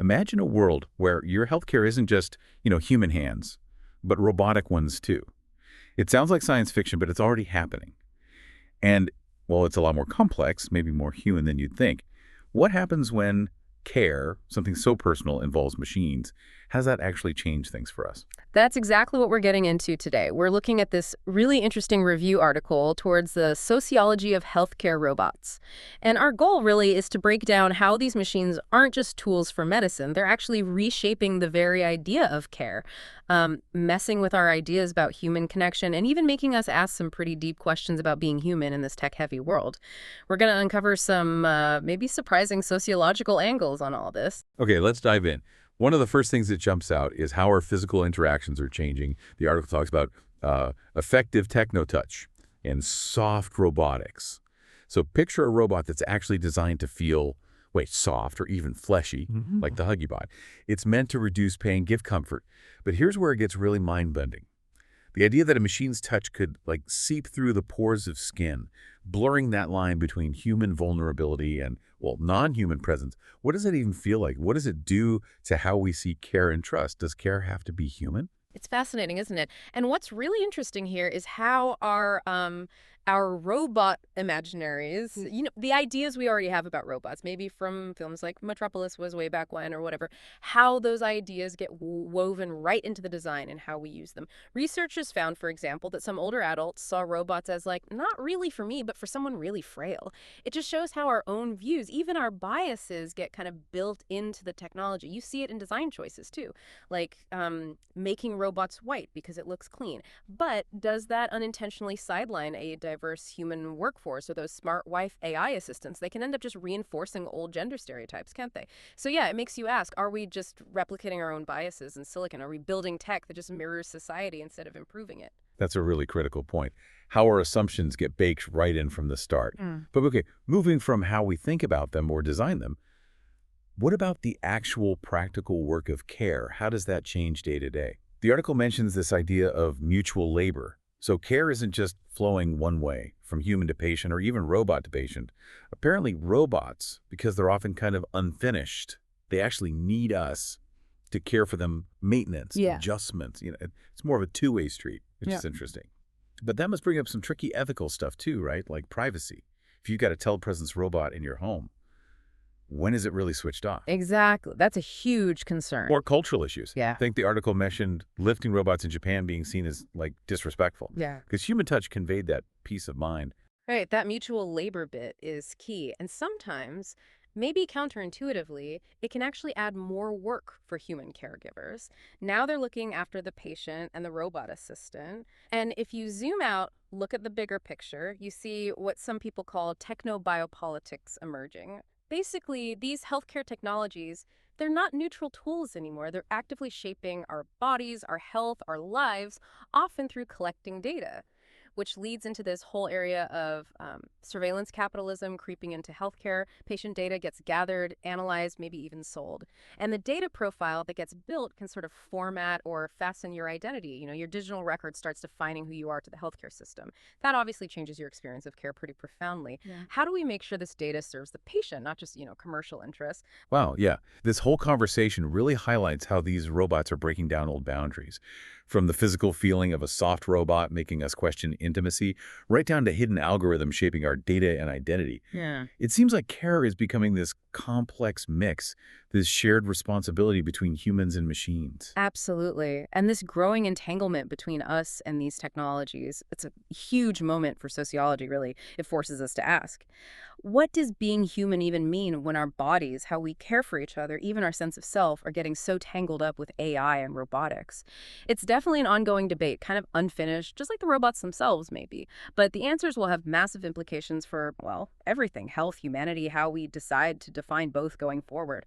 Imagine a world where your healthcare isn't just, human hands, but robotic ones too. It sounds like science fiction, but it's already happening. And, well, it's a lot more complex, maybe more human than you'd think. What happens when care, something so personal, involves machines? How does that actually change things for us? That's exactly what we're getting into today. We're looking at this really interesting review article towards the Sociology of Healthcare Robots. And our goal really is to break down how these machines aren't just tools for medicine, they're actually reshaping the very idea of care, messing with our ideas about human connection, and even making us ask some pretty deep questions about being human in this tech-heavy world. We're going to uncover some maybe surprising sociological angles on all this. Okay, let's dive in. One of the first things that jumps out is how our physical interactions are changing. The article talks about effective techno-touch and soft robotics. So picture a robot that's actually designed to feel, soft or even fleshy, like the Huggy Bot. It's meant to reduce pain, give comfort. But here's where it gets really mind-bending. The idea that a machine's touch could, seep through the pores of skin, blurring that line between human vulnerability and, non-human presence. What does it even feel like? What does it do to how we see care and trust? Does care have to be human? It's fascinating, isn't it? And what's really interesting here is how our robot imaginaries, the ideas we already have about robots, maybe from films like Metropolis was way back when or whatever, how those ideas get woven right into the design and how we use them. Researchers found, for example, that some older adults saw robots as not really for me, but for someone really frail. It just shows how our own views, even our biases, get kind of built into the technology. You see it in design choices too, making robots white because it looks clean. But does that unintentionally sideline a diverse human workforce, or those smart wife AI assistants? They can end up just reinforcing old gender stereotypes, can't they? So yeah, it makes you ask, are we just replicating our own biases in silicon? Are we building tech that just mirrors society instead of improving it? That's a really critical point. How our assumptions get baked right in from the start. But okay, moving from how we think about them or design them, what about the actual practical work of care? How does that change day to day? The article mentions this idea of mutual labor. So care isn't just flowing one way, from human to patient or even robot to patient. Apparently robots, because they're often kind of unfinished, they actually need us to care for them, maintenance, Yeah. adjustments. It's more of a two-way street, which is interesting. But that must bring up some tricky ethical stuff too, right? Like privacy. If you've got a telepresence robot in your home, when is it really switched off? Exactly. That's a huge concern. Or cultural issues. Yeah. I think the article mentioned lifting robots in Japan being seen as, disrespectful. Yeah. Because human touch conveyed that peace of mind. Right, that mutual labor bit is key. And sometimes, maybe counterintuitively, it can actually add more work for human caregivers. Now they're looking after the patient and the robot assistant. And if you zoom out, look at the bigger picture, you see what some people call techno-biopolitics emerging. Basically, these healthcare technologies, they're not neutral tools anymore. They're actively shaping our bodies, our health, our lives, often through collecting data, which leads into this whole area of surveillance capitalism creeping into healthcare. Patient data gets gathered, analyzed, maybe even sold. And the data profile that gets built can sort of format or fasten your identity. Your digital record starts defining who you are to the healthcare system. That obviously changes your experience of care pretty profoundly. Yeah. How do we make sure this data serves the patient, not just, commercial interests? Wow, yeah. This whole conversation really highlights how these robots are breaking down old boundaries. From the physical feeling of a soft robot making us question intimacy, right down to hidden algorithms shaping our data and identity. Yeah. It seems like care is becoming this complex mix, this shared responsibility between humans and machines. Absolutely. And this growing entanglement between us and these technologies, it's a huge moment for sociology, really. It forces us to ask, what does being human even mean when our bodies, how we care for each other, even our sense of self, are getting so tangled up with AI and robotics? It's definitely an ongoing debate, kind of unfinished, just like the robots themselves, maybe. But the answers will have massive implications for, everything, health, humanity, how we decide to define both going forward.